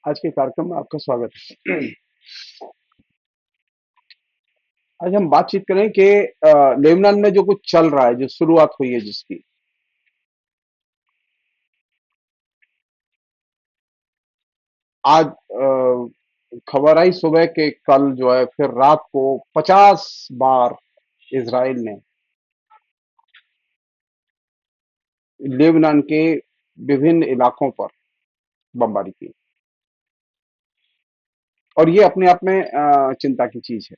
आज के कार्यक्रम में आपका स्वागत है। आज हम बातचीत करें कि लेबनान में जो कुछ चल रहा है, जो शुरुआत हुई है जिसकी, आज खबर आई सुबह के कल जो है फिर रात को 50 बार इजराइल ने लेबनान के विभिन्न इलाकों पर बमबारी की। और ये अपने आप में चिंता की चीज है।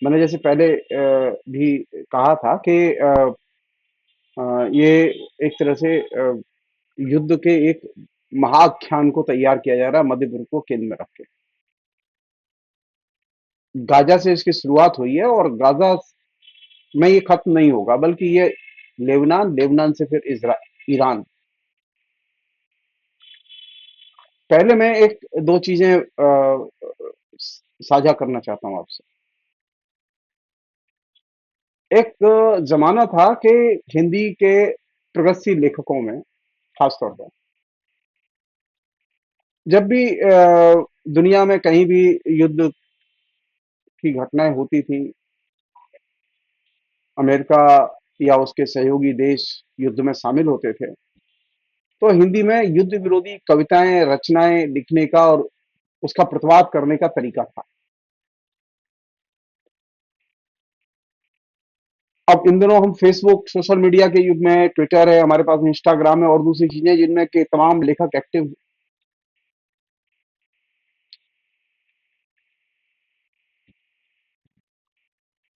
मैंने जैसे पहले भी कहा था कि ये एक तरह से युद्ध के एक महाख्यान को तैयार किया जा रहा है मध्य पूर्व को केंद्र में रख के। गाजा से इसकी शुरुआत हुई है और गाजा में ये खत्म नहीं होगा, बल्कि ये लेबनान, लेबनान से फिर ईरान। पहले मैं एक दो चीजें साझा करना चाहता हूं आपसे। एक जमाना था कि हिंदी के प्रगतिशील लेखकों में, खासतौर पर, जब भी दुनिया में कहीं भी युद्ध की घटनाएं होती थी, अमेरिका या उसके सहयोगी देश युद्ध में शामिल होते थे, तो हिंदी में युद्ध विरोधी कविताएं, रचनाएं लिखने का और उसका प्रतिवाद करने का तरीका था। अब इन दिनों हम फेसबुक, सोशल मीडिया के युग में, ट्विटर है, हमारे पास इंस्टाग्राम है और दूसरी चीजें जिनमें के तमाम लेखक एक्टिव।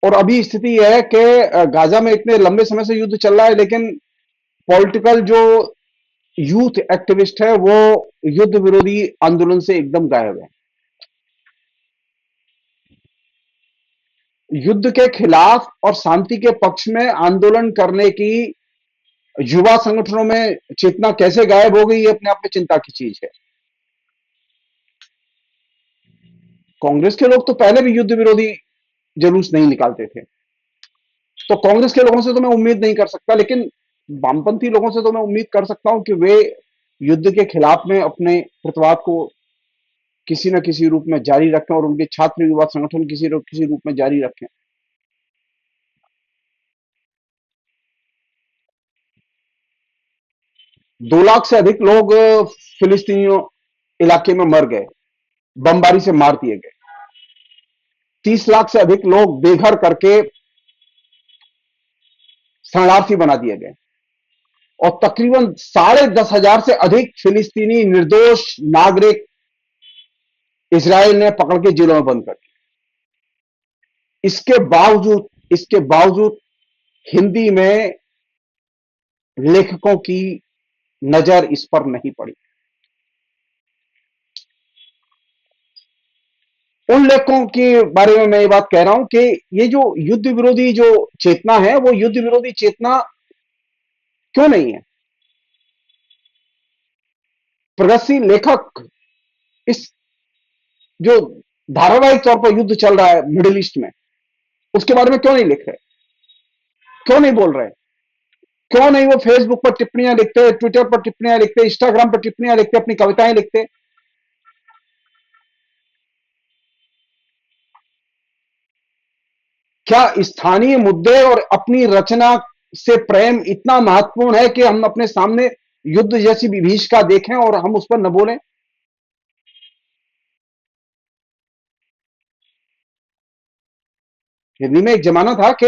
और अभी स्थिति यह है कि गाजा में इतने लंबे समय से युद्ध चल रहा है, लेकिन पॉलिटिकल जो यूथ एक्टिविस्ट है वो युद्ध विरोधी आंदोलन से एकदम गायब है। युद्ध के खिलाफ और शांति के पक्ष में आंदोलन करने की युवा संगठनों में चेतना कैसे गायब हो गई, ये अपने आप में चिंता की चीज है। कांग्रेस के लोग तो पहले भी युद्ध विरोधी जुलूस नहीं निकालते थे, तो कांग्रेस के लोगों से तो मैं उम्मीद नहीं कर सकता, लेकिन वामपंथी लोगों से तो मैं उम्मीद कर सकता हूं कि वे युद्ध के खिलाफ में अपने प्रतिवाद को किसी न किसी रूप में जारी रखें और उनके छात्र युवा संगठन किसी रूप में जारी रखें। 2 लाख से अधिक लोग फिलिस्तीनियों इलाके में मर गए, बमबारी से मार दिए गए। 30 लाख से अधिक लोग बेघर करके शरणार्थी बना दिए गए और तकरीबन 10,500 से अधिक फिलिस्तीनी निर्दोष नागरिक इसराइल ने पकड़ के जेलों में बंद कर दिए। इसके बावजूद हिंदी में लेखकों की नजर इस पर नहीं पड़ी। उन लेखकों के बारे में मैं ये बात कह रहा हूं कि ये जो युद्ध विरोधी जो चेतना है, वो युद्ध विरोधी चेतना क्यों नहीं है। प्रगतिशील लेखक इस जो धारावाहिक तौर पर युद्ध चल रहा है मिडिल ईस्ट में, उसके बारे में क्यों नहीं लिख रहे, क्यों नहीं बोल रहे, क्यों नहीं वो फेसबुक पर टिप्पणियां लिखते, ट्विटर पर टिप्पणियां लिखते, इंस्टाग्राम पर टिप्पणियां लिखते, अपनी कविताएं लिखते। क्या स्थानीय मुद्दे और अपनी रचना से प्रेम इतना महत्वपूर्ण है कि हम अपने सामने युद्ध जैसी विभीषिका देखें और हम उस पर न बोलें। हिंदी में एक जमाना था कि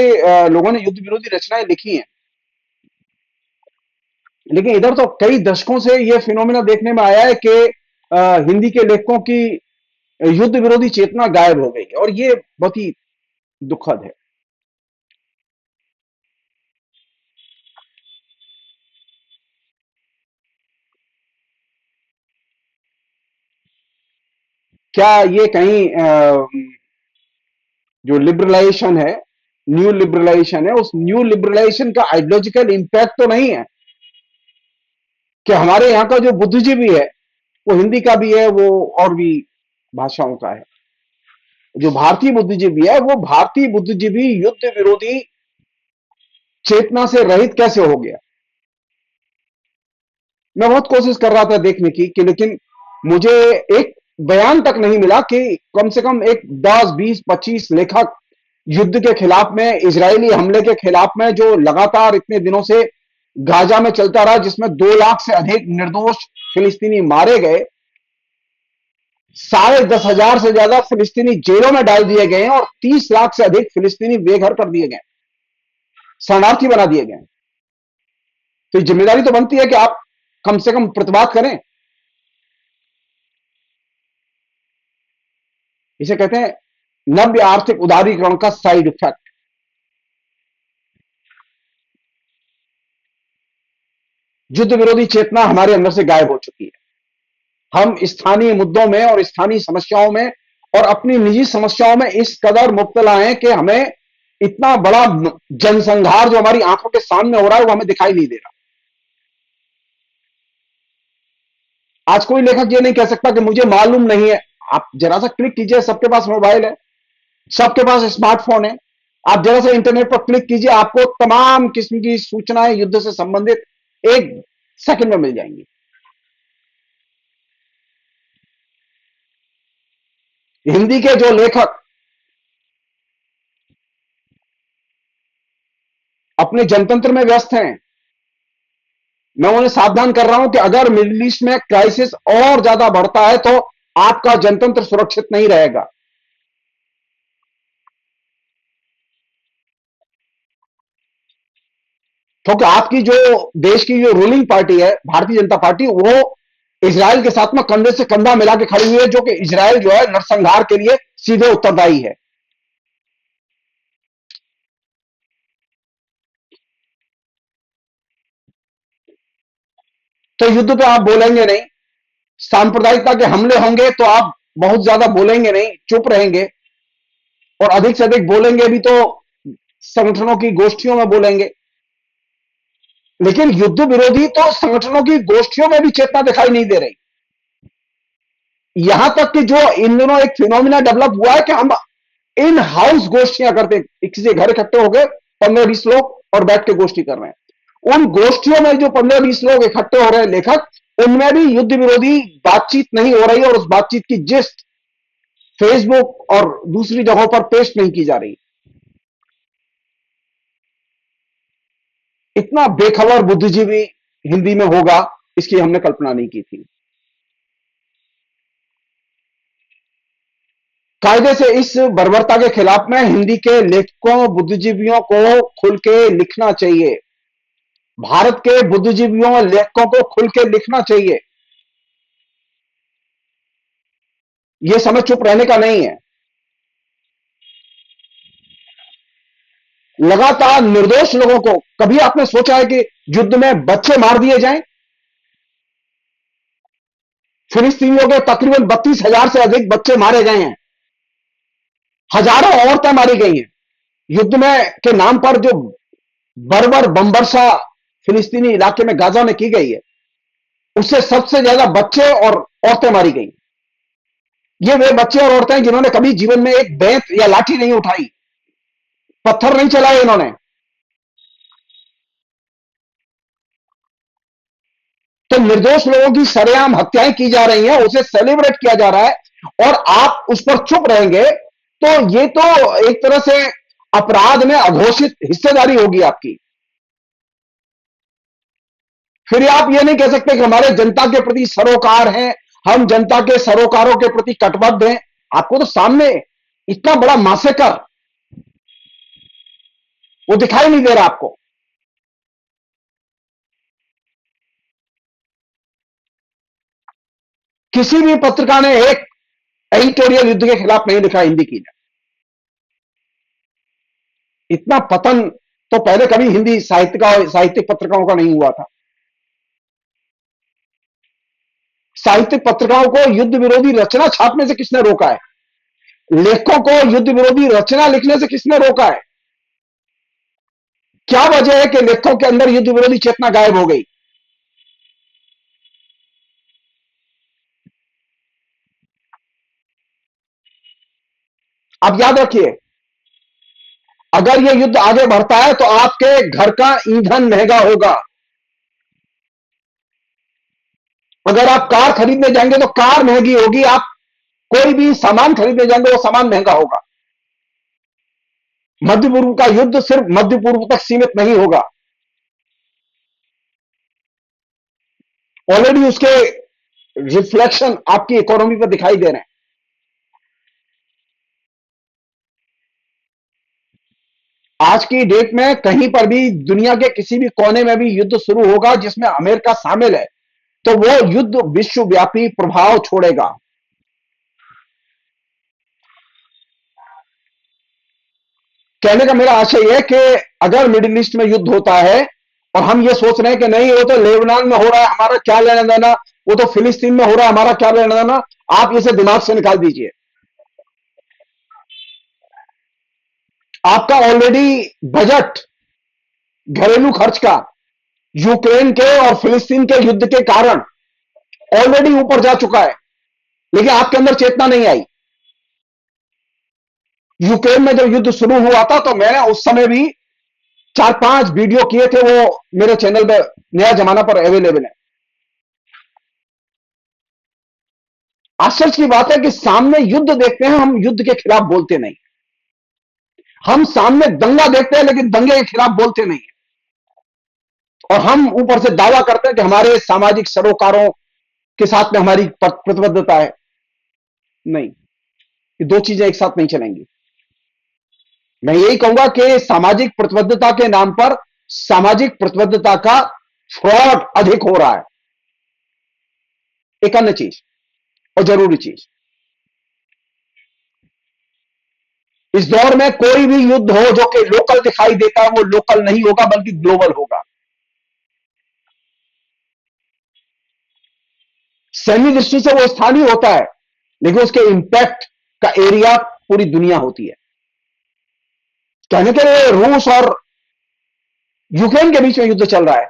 लोगों ने युद्ध विरोधी रचनाएं लिखी हैं, लेकिन इधर तो कई दशकों से यह फिनोमिना देखने में आया है कि हिंदी के लेखकों की युद्ध विरोधी चेतना गायब हो गई है और ये बहुत ही दुखद है। क्या ये कहीं जो लिबरलाइजेशन है, न्यू लिबरलाइजेशन है, उस न्यू लिबरलाइजेशन का आइडियोलॉजिकल इंपैक्ट तो नहीं है कि हमारे यहाँ का जो बुद्धिजीवी है वो हिंदी का भी है, वो और भी भाषाओं का है। जो भारतीय बुद्धिजीवी है वो भारतीय बुद्धिजीवी युद्ध विरोधी चेतना से रहित कैसे हो गया। मैं बहुत कोशिश कर रहा था देखने की कि लेकिन मुझे एक बयान तक नहीं मिला कि कम से कम एक 10, 20, 25 लेखक युद्ध के खिलाफ में, इजरायली हमले के खिलाफ में, जो लगातार इतने दिनों से गाजा में चलता रहा, जिसमें 2 लाख से अधिक निर्दोष फिलिस्तीनी मारे गए, 10,500 से ज्यादा फिलिस्तीनी जेलों में डाल दिए गए हैं और 30 लाख से अधिक फिलिस्तीनी बेघर कर दिए गए, शरणार्थी बना दिए गए। तो ये जिम्मेदारी तो बनती है कि आप कम से कम प्रतिवाद करें। इसे कहते हैं नव्य आर्थिक उदारीकरण का साइड इफेक्ट। युद्ध विरोधी चेतना हमारे अंदर से गायब हो चुकी है। हम स्थानीय मुद्दों में और स्थानीय समस्याओं में और अपनी निजी समस्याओं में इस कदर मुब्तला हैं कि हमें इतना बड़ा जनसंहार जो हमारी आंखों के सामने हो रहा है वो हमें दिखाई नहीं दे रहा। आज कोई लेखक ये नहीं कह सकता कि मुझे मालूम नहीं है। आप जरा सा क्लिक कीजिए, सबके पास मोबाइल है, सबके पास स्मार्टफोन है, आप जरा सा इंटरनेट पर क्लिक कीजिए, आपको तमाम किस्म की सूचनाएं युद्ध से संबंधित एक सेकंड में मिल जाएंगी। हिंदी के जो लेखक अपने जनतंत्र में व्यस्त हैं, मैं उन्हें सावधान कर रहा हूं कि अगर मिडिल ईस्ट में क्राइसिस और ज्यादा बढ़ता है तो आपका जनतंत्र सुरक्षित नहीं रहेगा। क्योंकि आपकी जो देश की जो रूलिंग पार्टी है, भारतीय जनता पार्टी, वो इजराइल के साथ में कंधे से कंधा मिला के खड़ी हुई है, जो कि इजराइल जो है नरसंहार के लिए सीधे उत्तरदायी है। तो युद्ध पे आप बोलेंगे नहीं, सांप्रदायिकता के हमले होंगे तो आप बहुत ज्यादा बोलेंगे नहीं, चुप रहेंगे, और अधिक से अधिक बोलेंगे भी तो संगठनों की गोष्ठियों में बोलेंगे। लेकिन युद्ध विरोधी तो संगठनों की गोष्ठियों में भी चेतना दिखाई नहीं दे रही। यहां तक कि जो इन दिनों एक फिनोमिना डेवलप हुआ है कि हम इन हाउस गोष्ठियां करते हैं, किसी घर इकट्ठे हो गए 15-20 लोग और बैठ के गोष्ठी कर रहे हैं। उन गोष्ठियों में जो 15-20 लोग इकट्ठे हो रहे हैं लेखक, उनमें भी युद्ध विरोधी बातचीत नहीं हो रही और उस बातचीत की जिस्ट फेसबुक और दूसरी जगहों पर पेश नहीं की जा रही। इतना बेखबर बुद्धिजीवी हिंदी में होगा, इसकी हमने कल्पना नहीं की थी। कायदे से इस बर्बरता के खिलाफ में हिंदी के लेखकों, बुद्धिजीवियों को खुल के लिखना चाहिए। भारत के बुद्धिजीवियों और लेखकों को खुल के लिखना चाहिए। यह समय चुप रहने का नहीं है। लगातार निर्दोष लोगों को, कभी आपने सोचा है कि युद्ध में बच्चे मार दिए जाएं? फिलिस्तीनियों के तकरीबन 32,000 से अधिक बच्चे मारे गए हैं, हजारों औरतें मारी गई हैं। युद्ध में के नाम पर जो बर्बर बमबर्षा फिलिस्तीनी इलाके में गाजा में की गई है, उससे सबसे ज्यादा बच्चे और औरतें मारी गई। ये वे बच्चे और औरतें जिन्होंने कभी जीवन में एक बेंत या लाठी नहीं उठाई, पत्थर नहीं चलाए इन्होंने। तो निर्दोष लोगों की सरेआम हत्याएं की जा रही हैं, उसे सेलिब्रेट किया जा रहा है और आप उस पर चुप रहेंगे, तो ये तो एक तरह से अपराध में अघोषित हिस्सेदारी होगी आपकी। फिर आप ये नहीं कह सकते कि हमारे जनता के प्रति सरोकार हैं, हम जनता के सरोकारों के प्रति कटिबद्ध हैं। आपको तो सामने इतना बड़ा मासेकर, वो दिखाई नहीं दे रहा आपको। किसी भी पत्रिका ने एक एडिटोरियल युद्ध के खिलाफ नहीं लिखा हिंदी की ने। इतना पतन तो पहले कभी हिंदी साहित्यिक पत्रिकाओं का नहीं हुआ था। साहित्यिक पत्रिकाओं को युद्ध विरोधी रचना छापने से किसने रोका है? लेखकों को युद्ध विरोधी रचना लिखने से किसने रोका है? क्या वजह है कि लेखकों के अंदर युद्ध विरोधी चेतना गायब हो गई? आप याद रखिए, अगर यह युद्ध आगे बढ़ता है तो आपके घर का ईंधन महंगा होगा। अगर आप कार खरीदने जाएंगे तो कार महंगी होगी, आप कोई भी सामान खरीदने जाएंगे वो सामान महंगा होगा। मध्य पूर्व का युद्ध सिर्फ मध्य पूर्व तक सीमित नहीं होगा, ऑलरेडी उसके रिफ्लेक्शन आपकी इकोनॉमी पर दिखाई दे रहे हैं। आज की डेट में कहीं पर भी दुनिया के किसी भी कोने में भी युद्ध शुरू होगा जिसमें अमेरिका शामिल है, तो वो युद्ध विश्वव्यापी प्रभाव छोड़ेगा। कहने का मेरा आशय है कि अगर मिडिल ईस्ट में युद्ध होता है और हम ये सोच रहे हैं कि नहीं वो तो लेबनान में हो रहा है, हमारा क्या लेना देना, वो तो फिलिस्तीन में हो रहा है, हमारा क्या लेना देना, आप इसे दिमाग से निकाल दीजिए। आपका ऑलरेडी बजट घरेलू खर्च का यूक्रेन के और फिलिस्तीन के युद्ध के कारण ऑलरेडी ऊपर जा चुका है, लेकिन आपके अंदर चेतना नहीं आई। यूक्रेन में जब युद्ध शुरू हुआ था तो मैंने उस समय भी 4-5 वीडियो किए थे, वो मेरे चैनल पे नया जमाना पर अवेलेबल है। आश्चर्य की बात है कि सामने युद्ध देखते हैं, हम युद्ध के खिलाफ बोलते नहीं। हम सामने दंगा देखते हैं लेकिन दंगे के खिलाफ बोलते नहीं। और हम ऊपर से दावा करते हैं कि हमारे सामाजिक सरोकारों के साथ में हमारी प्रतिबद्धता है। नहीं, ये दो चीजें एक साथ नहीं चलेंगी। मैं यही कहूंगा कि सामाजिक प्रतिबद्धता के नाम पर सामाजिक प्रतिबद्धता का फ्रॉड अधिक हो रहा है। एक अन्य चीज और जरूरी चीज, इस दौर में कोई भी युद्ध हो जो कि लोकल दिखाई देता है वो लोकल नहीं होगा बल्कि ग्लोबल होगा। सैन्य दृष्टि से वो स्थानीय होता है लेकिन उसके इंपैक्ट का एरिया पूरी दुनिया होती है। कहने के लिए रूस और यूक्रेन के बीच में युद्ध चल रहा है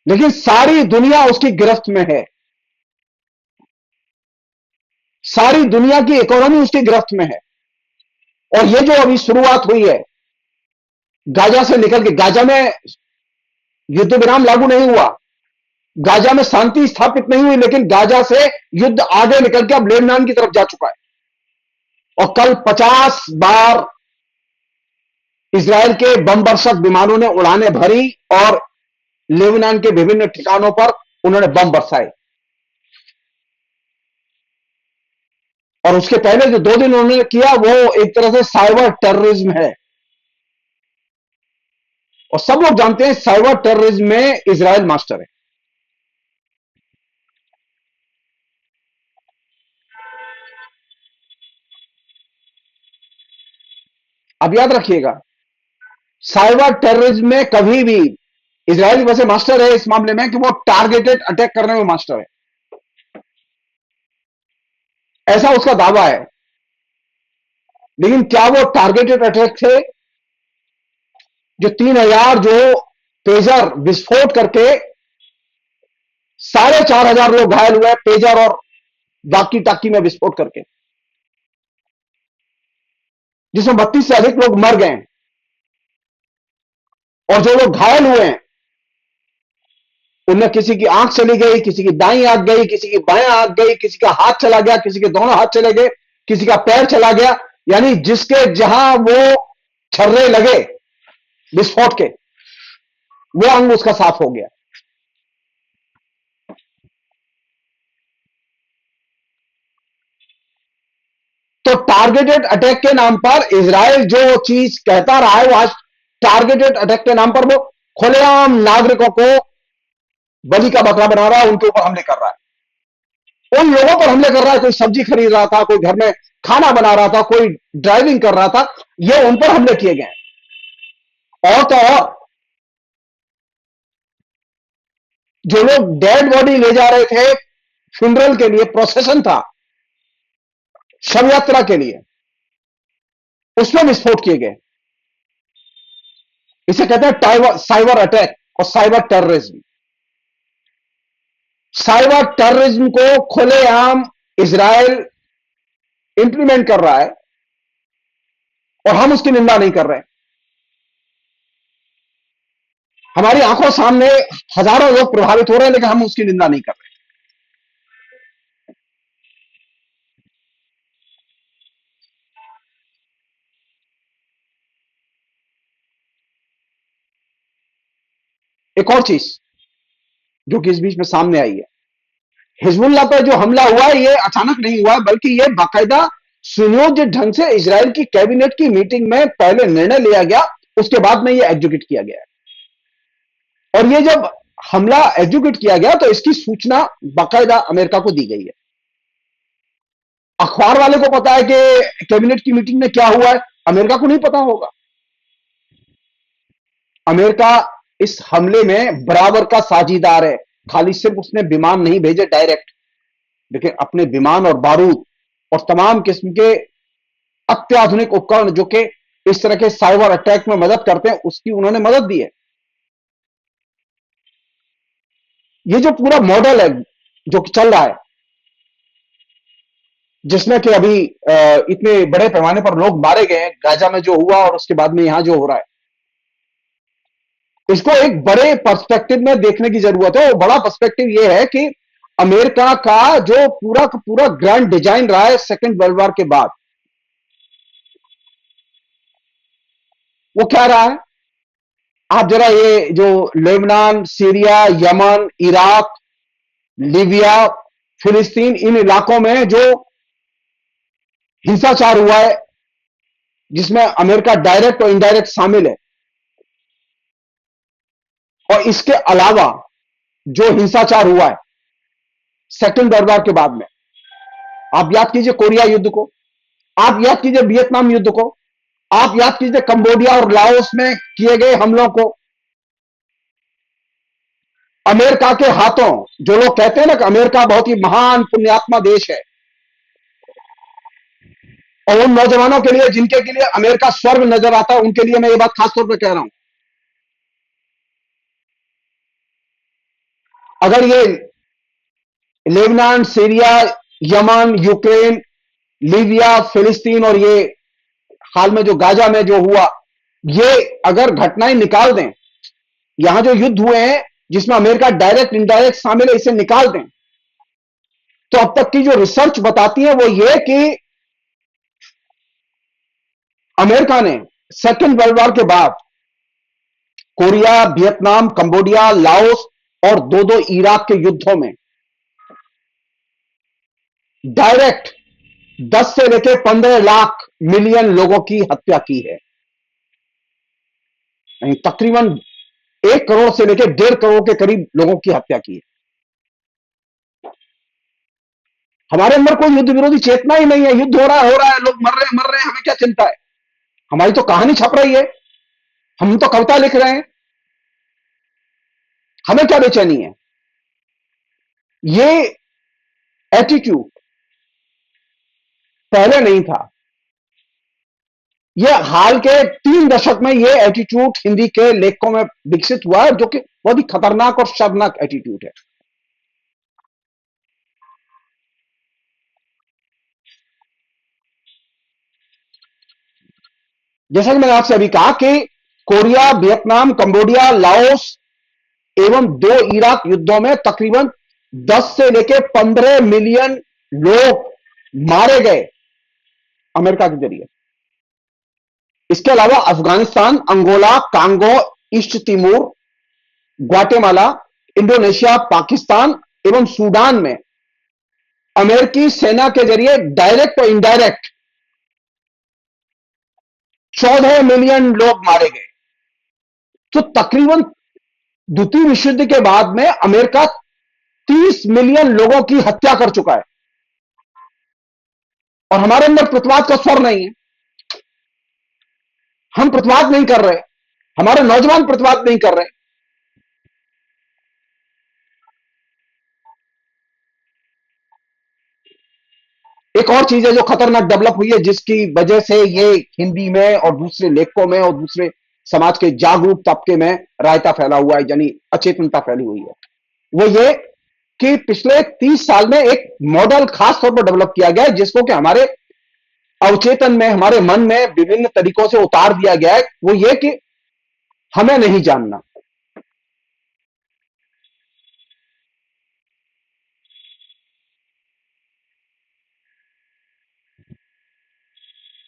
लेकिन सारी दुनिया उसकी गिरफ्त में है, सारी दुनिया की इकोनॉमी उसकी गिरफ्त में है। और ये जो अभी शुरुआत हुई है गाजा से निकल के, गाजा में युद्ध विराम लागू नहीं हुआ, गाजा में शांति स्थापित नहीं हुई, लेकिन गाजा से युद्ध आगे निकल के अब लेबनान की तरफ जा चुका है। और कल 50 बार इजराइल के बम वर्षक विमानों ने उड़ानें भरी और लेबनान के विभिन्न ठिकानों पर उन्होंने बम बरसाए। और उसके पहले जो 2 दिन उन्होंने किया वो एक तरह से साइबर टेररिज्म है। और सब लोग जानते हैं साइबर टेररिज्म में इजराइल मास्टर है। अब याद रखिएगा, साइबर टेररिज्म में कभी भी इजराइल वैसे मास्टर है इस मामले में कि वो टारगेटेड अटैक करने में मास्टर है, ऐसा उसका दावा है। लेकिन क्या वो टारगेटेड अटैक थे? जो 3000 जो पेजर विस्फोट करके 4500 लोग घायल हुए पेजर और बाकी टाकी में विस्फोट करके, जिसमें 32 से अधिक लोग मर गए और जो लोग घायल हुए हैं उनमें किसी की आंख चली गई, किसी की दाईं आंख गई, किसी की बाएं आंख गई, किसी का हाथ चला गया, किसी के दोनों हाथ चले गए, किसी का पैर चला गया। यानी जिसके जहां वो छर्रे लगे विस्फोट के, वो अंग उसका साफ हो गया। तो टारगेटेड अटैक के नाम पर इजराइल जो चीज कहता रहा है वो आज टारगेटेड अटैक के नाम पर वो खुलेआम नागरिकों को बलि का बकरा बना रहा है, उनके ऊपर हमले कर रहा है, उन लोगों पर हमले कर रहा है। कोई सब्जी खरीद रहा था, कोई घर में खाना बना रहा था, कोई ड्राइविंग कर रहा था, ये उन पर हमले किए गए। और तो और जो लोग डेड बॉडी ले जा रहे थे फ्यूनरल के लिए, प्रोसेशन था शव यात्रा के लिए, उसमें विस्फोट किए गए। इसे कहते हैं साइबर अटैक और साइबर टेररिज्म। साइबर टेररिज्म को खुलेआम इजराइल इंप्लीमेंट कर रहा है और हम उसकी निंदा नहीं कर रहे। हमारी आंखों सामने हजारों लोग प्रभावित हो रहे हैं लेकिन हम उसकी निंदा नहीं कर रहे। एक और चीज जो कि इस बीच में सामने आई है, हिजबुल्लाह पर जो हमला हुआ है ये अचानक नहीं हुआ, बल्कि ये बाकायदा सुनियोजित ढंग से इजराइल की कैबिनेट की मीटिंग में पहले निर्णय लिया गया, उसके बाद में ये एग्जीक्यूट किया गया है। और ये जब हमला एग्जीक्यूट किया गया तो इसकी सूचना बाकायदा अमेरिका को दी गई है। अखबार वाले को पता है कि कैबिनेट की मीटिंग में क्या हुआ है, अमेरिका को नहीं पता होगा। अमेरिका इस हमले में बराबर का साझीदार है। खाली सिर्फ उसने विमान नहीं भेजे डायरेक्ट, लेकिन अपने विमान और बारूद और तमाम किस्म के अत्याधुनिक उपकरण जो कि इस तरह के साइबर अटैक में मदद करते हैं, उसकी उन्होंने मदद दी है। ये जो पूरा मॉडल है जो कि चल रहा है, जिसमें कि अभी इतने बड़े पैमाने पर लोग मारे गए हैं, गाजा में जो हुआ और उसके बाद में यहां जो हो रहा है, इसको एक बड़े पर्सपेक्टिव में देखने की जरूरत है। और बड़ा पर्सपेक्टिव यह है कि अमेरिका का जो पूरा का पूरा ग्रैंड डिजाइन रहा है सेकेंड वर्ल्ड वॉर के बाद, वो क्या रहा है। आप जरा ये जो Lebanon, Syria, Yemen, Iraq, Libya, फिलिस्तीन, इन इलाकों में जो हिंसाचार हुआ है, जिसमें अमेरिका डायरेक्ट और इनडायरेक्ट शामिल है, और इसके अलावा जो हिंसाचार हुआ है सेकेंड वर्ल्ड वॉर के बाद में, आप याद कीजिए कोरिया युद्ध को, आप याद कीजिए वियतनाम युद्ध को, आप याद कीजिए कंबोडिया और लाओस में किए गए हमलों को। अमेरिका के हाथों, जो लोग कहते हैं ना कि अमेरिका बहुत ही महान पुण्यात्मा देश है, और उन नौजवानों के लिए जिनके के लिए अमेरिका स्वर्ग नजर आता है, उनके लिए मैं ये बात खासतौर पर कह रहा हूं, अगर ये Lebanon, Syria, Yemen, Ukraine, Libya, फिलिस्तीन और ये हाल में जो गाजा में जो हुआ, ये अगर घटनाएं निकाल दें, यहां जो युद्ध हुए हैं जिसमें अमेरिका डायरेक्ट इनडायरेक्ट शामिल है, इसे निकाल दें, तो अब तक की जो रिसर्च बताती है वो ये कि अमेरिका ने सेकेंड वर्ल्ड वॉर के बाद कोरिया, वियतनाम, कंबोडिया, लाओस और दो दो इराक के युद्धों में डायरेक्ट 10 से लेकर 15 लाख मिलियन लोगों की हत्या की है। यानी तकरीबन 1 करोड़ से लेकर 1.5 करोड़ के करीब लोगों की हत्या की है। हमारे अंदर कोई युद्ध विरोधी चेतना ही नहीं है। युद्ध हो रहा है, लोग मर रहे हैं, हमें क्या चिंता है। हमारी तो कहानी छप रही है, हम तो कविता लिख रहे हैं, हमें क्या बेचैनी है। ये एटीट्यूड पहले नहीं था, ये हाल के 3 दशक में ये एटीट्यूड हिंदी के लेखकों में विकसित हुआ है, जो कि बहुत ही खतरनाक और शर्मनाक एटीट्यूड है। जैसा कि मैंने आपसे अभी कहा कि कोरिया, वियतनाम, कंबोडिया, लाओस एवं 2 इराक युद्धों में तकरीबन 10 से लेकर 15 मिलियन लोग मारे गए अमेरिका के जरिए। इसके अलावा Afghanistan, Angola, Congo, East Timor, Guatemala, Indonesia, Pakistan एवं सूडान में अमेरिकी सेना के जरिए डायरेक्ट और इनडायरेक्ट 14 मिलियन लोग मारे गए। तो तकरीबन द्वितीय विश्व युद्ध के बाद में अमेरिका 30 मिलियन लोगों की हत्या कर चुका है, और हमारे अंदर प्रतिवाद का स्वर नहीं है। हम प्रतिवाद नहीं कर रहे, हमारे नौजवान प्रतिवाद नहीं कर रहे। एक और चीज है जो खतरनाक डेवलप हुई है, जिसकी वजह से ये हिंदी में और दूसरे लेखकों में और दूसरे समाज के जागरूक तबके में रायता फैला हुआ है, यानी अचेतनता फैली हुई है। वो ये कि पिछले 30 साल में एक मॉडल खास तौर पर डेवलप किया गया है, जिसको कि हमारे अवचेतन में, हमारे मन में विभिन्न तरीकों से उतार दिया गया है। वो ये कि हमें नहीं जानना,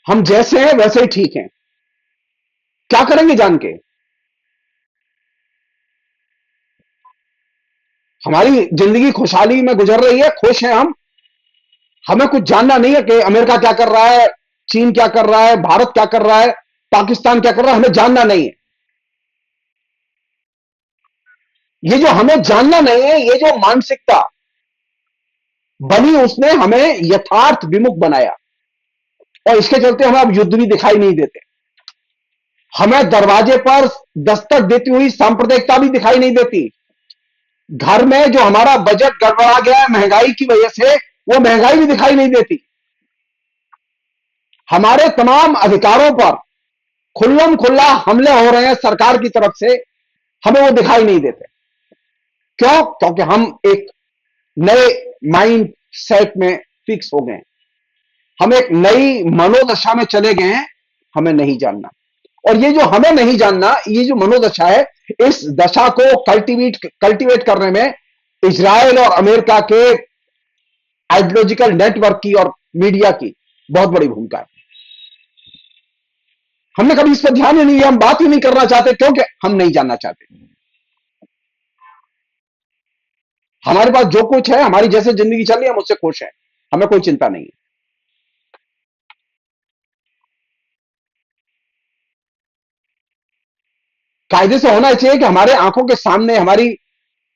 हम जैसे हैं वैसे ही ठीक हैं, क्या करेंगे जान के। हमारी जिंदगी खुशहाली में गुजर रही है, खुश हैं हम। हमें कुछ जानना नहीं है कि अमेरिका क्या कर रहा है, चीन क्या कर रहा है, भारत क्या कर रहा है, पाकिस्तान क्या कर रहा है, हमें जानना नहीं है। ये जो हमें जानना नहीं है, ये जो मानसिकता बनी, उसने हमें यथार्थ विमुख बनाया। और इसके चलते हमें अब युद्ध भी दिखाई नहीं देते, हमें दरवाजे पर दस्तक देती हुई सांप्रदायिकता भी दिखाई नहीं देती। घर में जो हमारा बजट गड़बड़ा गया है महंगाई की वजह से, वो महंगाई भी दिखाई नहीं देती। हमारे तमाम अधिकारों पर खुल्लम खुल्ला हमले हो रहे हैं सरकार की तरफ से, हमें वो दिखाई नहीं देते। क्यों? क्योंकि हम एक नए माइंड सेट में फिक्स हो गए, हम एक नई मनोदशा में चले गए हैं, हमें नहीं जानना। और ये जो हमें नहीं जानना, ये जो मनोदशा है, इस दशा को कल्टीवेट करने में इजराइल और अमेरिका के आइडियोलॉजिकल नेटवर्क की और मीडिया की बहुत बड़ी भूमिका है। हमने कभी इस पर ध्यान ही नहीं दिया, हम बात ही नहीं करना चाहते, क्योंकि हम नहीं जानना चाहते। हमारे पास जो कुछ है, हमारी जैसे जिंदगी चल रही है, हम उससे खुश हैं, हमें कोई चिंता नहीं है। कायदे से होना चाहिए कि हमारे आंखों के सामने हमारी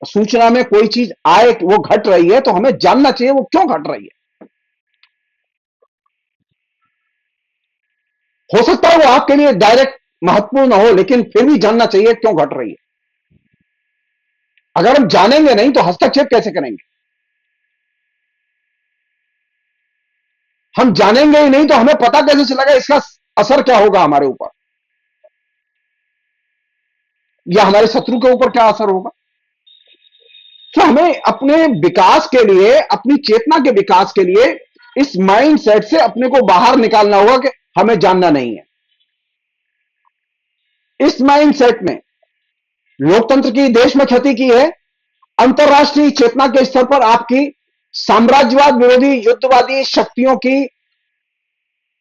सूचना में कोई चीज आए, वो घट रही है तो हमें जानना चाहिए वो क्यों घट रही है। हो सकता है वो आपके लिए डायरेक्ट महत्वपूर्ण हो, लेकिन फिर भी जानना चाहिए क्यों घट रही है। अगर हम जानेंगे नहीं तो हस्तक्षेप कैसे करेंगे? हम जानेंगे ही नहीं तो हमें पता कैसे चलेगा इसका असर क्या होगा हमारे ऊपर, या हमारे शत्रु के ऊपर क्या असर होगा। तो हमें अपने विकास के लिए, अपनी चेतना के विकास के लिए इस माइंड सेट से अपने को बाहर निकालना होगा कि हमें जानना नहीं है। इस माइंड सेट ने लोकतंत्र की देश में क्षति की है। अंतरराष्ट्रीय चेतना के स्तर पर आपकी साम्राज्यवाद विरोधी युद्धवादी शक्तियों की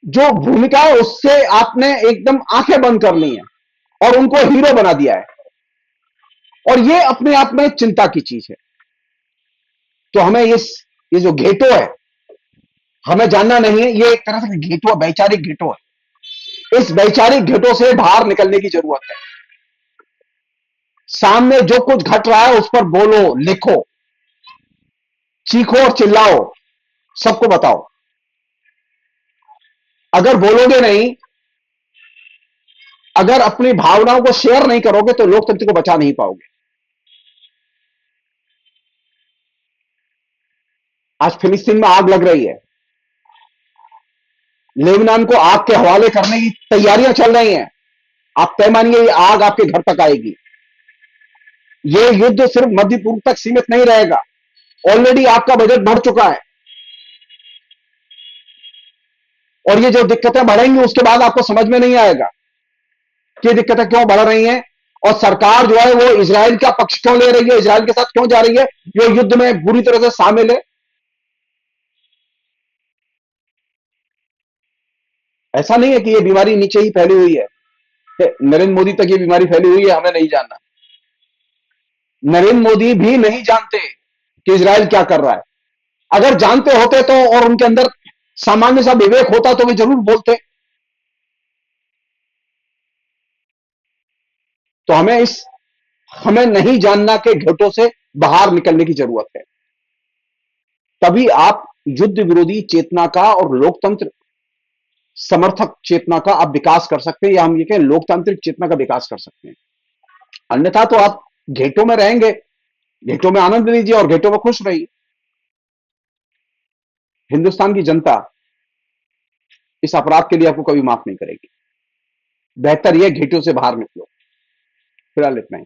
जो भूमिका है, उससे आपने एकदम आंखें बंद कर ली हैं और उनको हीरो बना दिया है। और ये अपने आप में चिंता की चीज है। तो हमें ये जो घेटो है, हमें जानना नहीं है, ये एक तरह से घेटो, वैचारिक घेटो है। इस वैचारिक घेटो से बाहर निकलने की जरूरत है। सामने जो कुछ घट रहा है उस पर बोलो, लिखो, चीखो और चिल्लाओ, सबको बताओ। अगर बोलोगे नहीं, अगर अपनी भावनाओं को शेयर नहीं करोगे तो लोकतंत्र को बचा नहीं पाओगे। आज फिलिस्तीन में आग लग रही है, लेबनान को आग के हवाले करने की तैयारियां चल रही हैं। आप तय मानिए ये आग आपके घर तक आएगी। ये युद्ध सिर्फ मध्य पूर्व तक सीमित नहीं रहेगा। ऑलरेडी आपका बजट बढ़ चुका है, और ये जो दिक्कतें बढ़ेंगी उसके बाद आपको समझ में नहीं आएगा कि ये दिक्कतें क्यों बढ़ रही हैं, और सरकार जो है वो इजराइल का पक्ष क्यों ले रही है, इजराइल के साथ क्यों जा रही है, जो युद्ध में बुरी तरह से शामिल है। ऐसा नहीं है कि ये बीमारी नीचे ही फैली हुई है, नरेंद्र मोदी तक ये बीमारी फैली हुई है, हमें नहीं जानना। नरेंद्र मोदी भी नहीं जानते कि इजराइल क्या कर रहा है। अगर जानते होते तो, और उनके अंदर सामान्य सा विवेक होता तो वे जरूर बोलते। तो हमें नहीं जानना के घेटों से बाहर निकलने की जरूरत है। तभी आप युद्ध विरोधी चेतना का और लोकतंत्र समर्थक चेतना का आप विकास कर सकते हैं, या हम ये कहें लोकतांत्रिक चेतना का विकास कर सकते हैं। अन्यथा तो आप घेटों में रहेंगे, घेटों में आनंद लीजिए और घेटों में खुश रहिए। हिंदुस्तान की जनता इस अपराध के लिए आपको कभी माफ नहीं करेगी। बेहतर यह घेटों से बाहर निकलो। फिलहाल इतना ही।